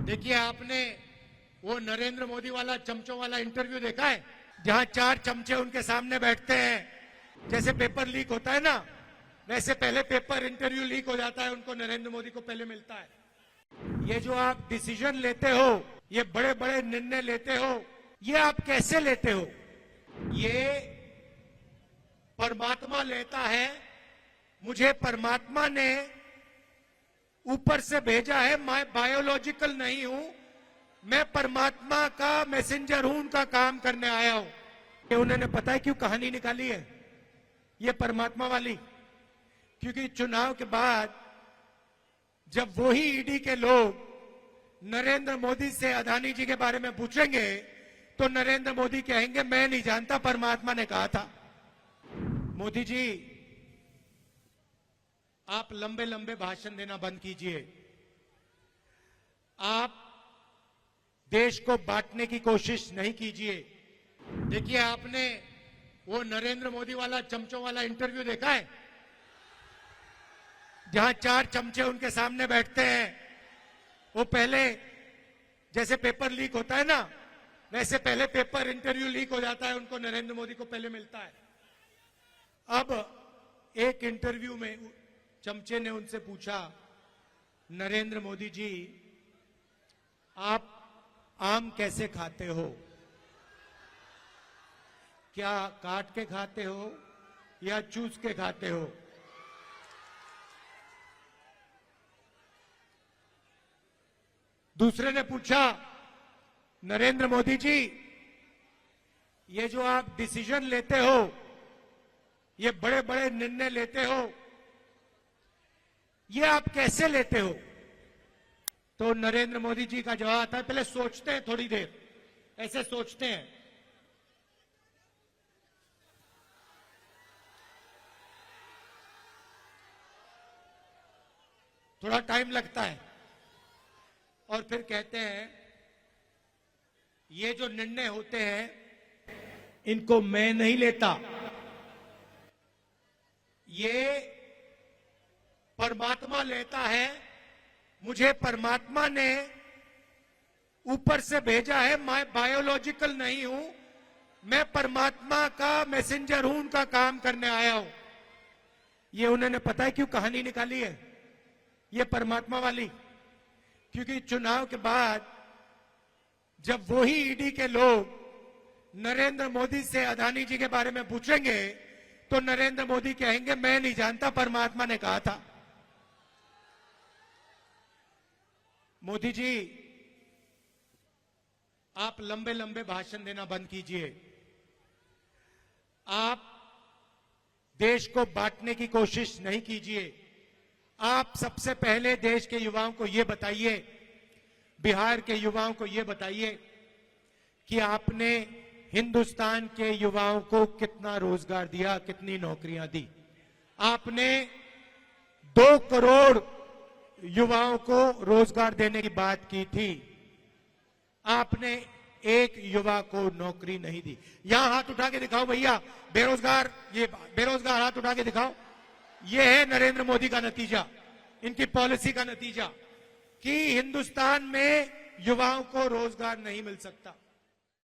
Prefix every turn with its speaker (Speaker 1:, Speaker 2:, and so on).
Speaker 1: देखिए, आपने वो नरेंद्र मोदी वाला चमचों वाला इंटरव्यू देखा है, जहां 4 चमचे उनके सामने बैठते हैं। जैसे पेपर लीक होता है ना, वैसे पहले पेपर इंटरव्यू लीक हो जाता है, उनको नरेंद्र मोदी को पहले मिलता है। ये जो आप डिसीजन लेते हो, ये बड़े बड़े निर्णय लेते हो, ये आप कैसे लेते हो? ये परमात्मा लेता है। मुझे परमात्मा ने ऊपर से भेजा है। मैं बायोलॉजिकल नहीं हूं, मैं परमात्मा का मैसेंजर हूं, उनका काम करने आया हूं। ये उन्होंने पता है क्यों कहानी निकाली है, ये परमात्मा वाली? क्योंकि चुनाव के बाद जब वही ईडी के लोग नरेंद्र मोदी से अदानी जी के बारे में पूछेंगे तो नरेंद्र मोदी कहेंगे मैं नहीं जानता, परमात्मा ने कहा था। मोदी जी, आप लंबे लंबे भाषण देना बंद कीजिए। आप देश को बांटने की कोशिश नहीं कीजिए। देखिए, आपने वो नरेंद्र मोदी वाला चमचों वाला इंटरव्यू देखा है, जहां 4 चमचे उनके सामने बैठते हैं। वो पहले जैसे पेपर लीक होता है ना, वैसे पहले पेपर इंटरव्यू लीक हो जाता है, उनको नरेंद्र मोदी को पहले मिलता है। अब एक इंटरव्यू में चमचे ने उनसे पूछा, नरेंद्र मोदी जी, आप आम कैसे खाते हो? क्या काट के खाते हो या चूस के खाते हो? दूसरे ने पूछा, नरेंद्र मोदी जी, ये जो आप डिसीजन लेते हो, ये बड़े बड़े निर्णय लेते हो, ये आप कैसे लेते हो? तो नरेंद्र मोदी जी का जवाब आता है, पहले सोचते हैं थोड़ी देर, ऐसे सोचते हैं। थोड़ा टाइम लगता है और फिर कहते हैं, ये जो निर्णय होते हैं इनको मैं नहीं लेता, ये परमात्मा लेता है। मुझे परमात्मा ने ऊपर से भेजा है। मैं बायोलॉजिकल नहीं हूं, मैं परमात्मा का मैसेंजर हूं, उनका काम करने आया हूं। ये उन्होंने पता है क्यों कहानी निकाली है, ये परमात्मा वाली? क्योंकि चुनाव के बाद जब वही ईडी के लोग नरेंद्र मोदी से अदानी जी के बारे में पूछेंगे तो नरेंद्र मोदी कहेंगे मैं नहीं जानता, परमात्मा ने कहा था। मोदी जी, आप लंबे लंबे भाषण देना बंद कीजिए। आप देश को बांटने की कोशिश नहीं कीजिए। आप सबसे पहले देश के युवाओं को यह बताइए, बिहार के युवाओं को यह बताइए कि आपने हिंदुस्तान के युवाओं को कितना रोजगार दिया, कितनी नौकरियां दी। आपने 2 करोड़ युवाओं को रोजगार देने की बात की थी, आपने एक युवा को नौकरी नहीं दी। यहां हाथ उठा के दिखाओ भैया, बेरोजगार, ये बेरोजगार हाथ उठा के दिखाओ। ये है नरेंद्र मोदी का नतीजा, इनकी पॉलिसी का नतीजा कि हिंदुस्तान में युवाओं को रोजगार नहीं मिल सकता।